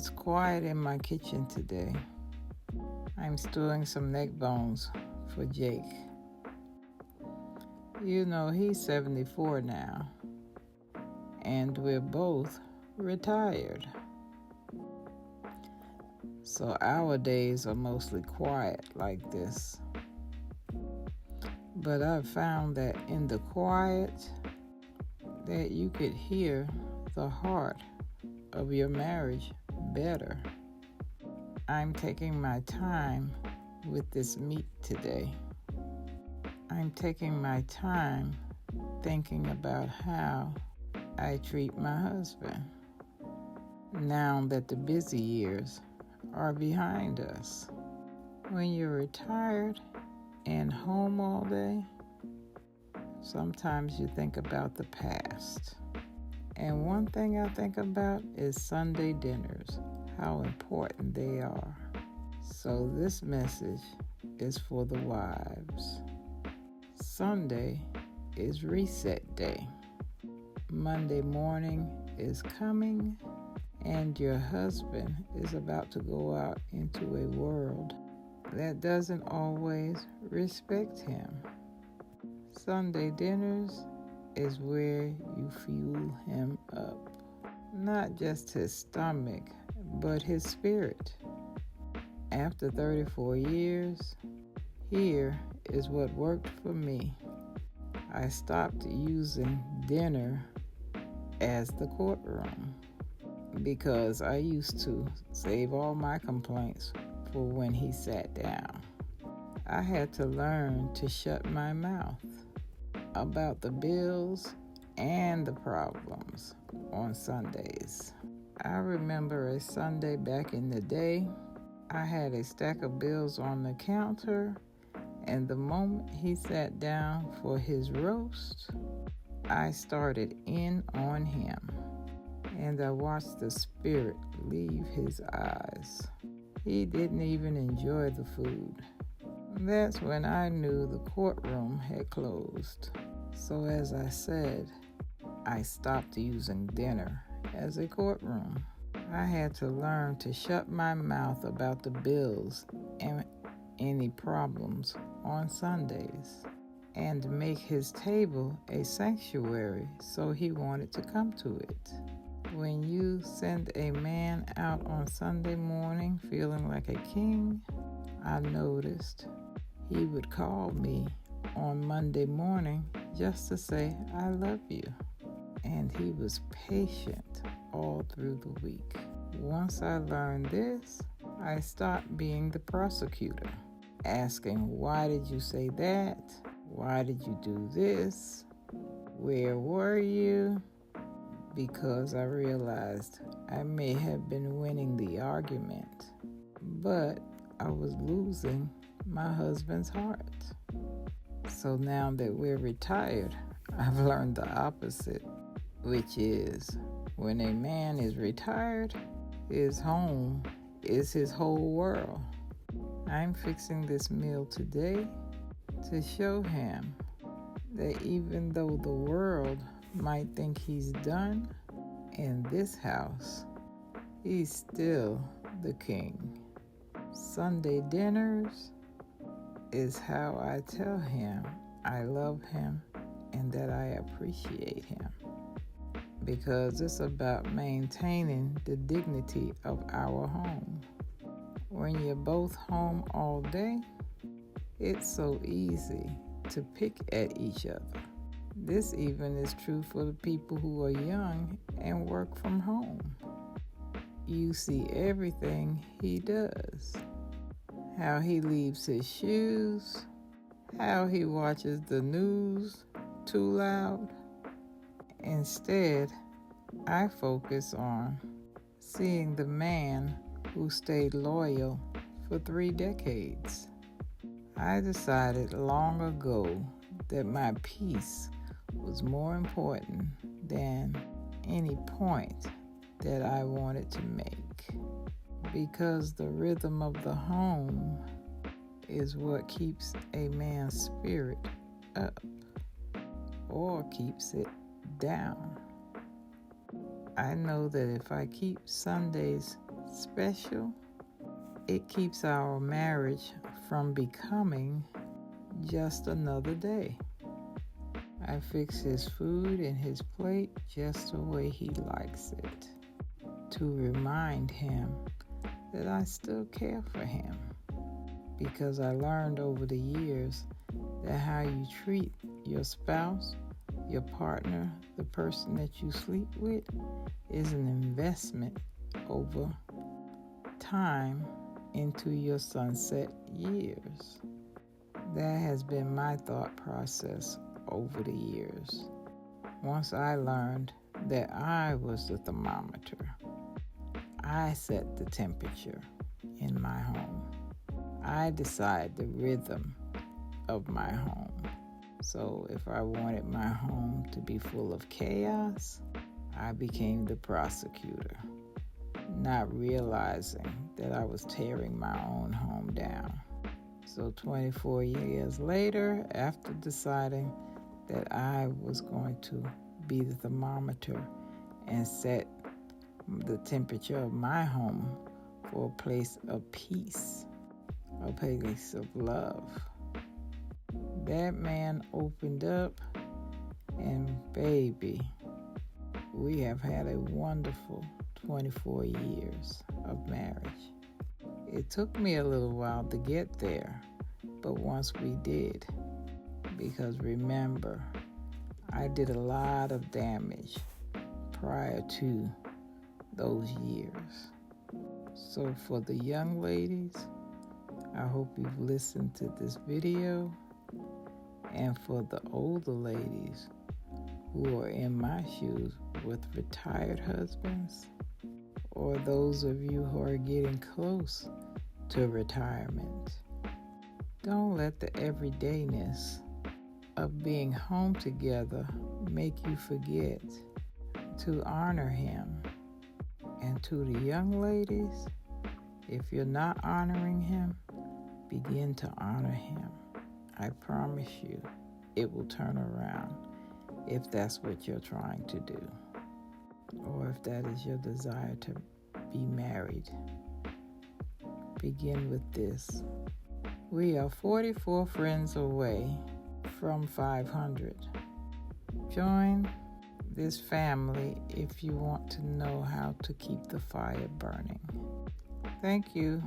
It's quiet in my kitchen today. I'm stewing some neck bones for Jake. You know, he's 74 now, and we're both retired. So our days are mostly quiet like this. But I've found that in the quiet, that you could hear the heart of your marriage better. I'm taking my time with this meat today. I'm taking my time thinking about how I treat my husband now that the busy years are behind us. When you're retired and home all day, sometimes you think about the past. And one thing I think about is Sunday dinners, how important they are. So this message is for the wives. Sunday is reset day. Monday morning is coming, and your husband is about to go out into a world that doesn't always respect him. Sunday dinners is where you fuel him up. Not just his stomach, but his spirit. After 34 years, here is what worked for me. I stopped using dinner as the courtroom because I used to save all my complaints for when he sat down. I had to learn to shut my mouth about the bills and the problems on Sundays. I remember a Sunday back in the day, I had a stack of bills on the counter, and the moment he sat down for his roast, I started in on him, and I watched the spirit leave his eyes. He didn't even enjoy the food. That's when I knew the courtroom had closed. So as I said, I stopped using dinner as a courtroom. I had to learn to shut my mouth about the bills and any problems on Sundays, and make his table a sanctuary so he wanted to come to it. When you send a man out on Sunday morning feeling like a king, I noticed he would call me on Monday morning just to say, I love you. And he was patient all through the week. Once I learned this, I stopped being the prosecutor, asking, why did you say that? Why did you do this? Where were you? Because I realized I may have been winning the argument, but I was losing my husband's heart. So now that we're retired, I've learned the opposite, which is when a man is retired, his home is his whole world. I'm fixing this meal today to show him that even though the world might think he's done in this house, he's still the king. Sunday dinners is how I tell him I love him and that I appreciate him, because it's about maintaining the dignity of our home. When you're both home all day, it's so easy to pick at each other. This even is true for the people who are young and work from home. You see everything he does. How he leaves his shoes, how he watches the news too loud. Instead, I focus on seeing the man who stayed loyal for 3 decades. I decided long ago that my peace was more important than any point that I wanted to make, because the rhythm of the home is what keeps a man's spirit up or keeps it down. I know that if I keep Sundays special? It keeps our marriage from becoming just another day. I fix his food and his plate just the way he likes it, to remind him that I still care for him. Because I learned over the years that how you treat your spouse, your partner, the person that you sleep with, is an investment over time into your sunset years. That has been my thought process over the years. Once I learned that I was the thermometer, I set the temperature in my home. I decide the rhythm of my home. So if I wanted my home to be full of chaos, I became the prosecutor, not realizing that I was tearing my own home down. So 24 years later, after deciding that I was going to be the thermometer and set the temperature of my home for a place of peace, a place of love, that man opened up, and baby, we have had a wonderful 24 years of marriage. It took me a little while to get there, but once we did, because remember, I did a lot of damage prior to those years. So for the young ladies, I hope you've listened to this video. And for the older ladies who are in my shoes with retired husbands, or those of you who are getting close to retirement, don't let the everydayness of being home together make you forget to honor him. And to the young ladies, if you're not honoring him, begin to honor him. I promise you, it will turn around if that's what you're trying to do, or if that is your desire to be married. Begin with this. We are 44 friends away from 500. Join this family if you want to know how to keep the fire burning. Thank you.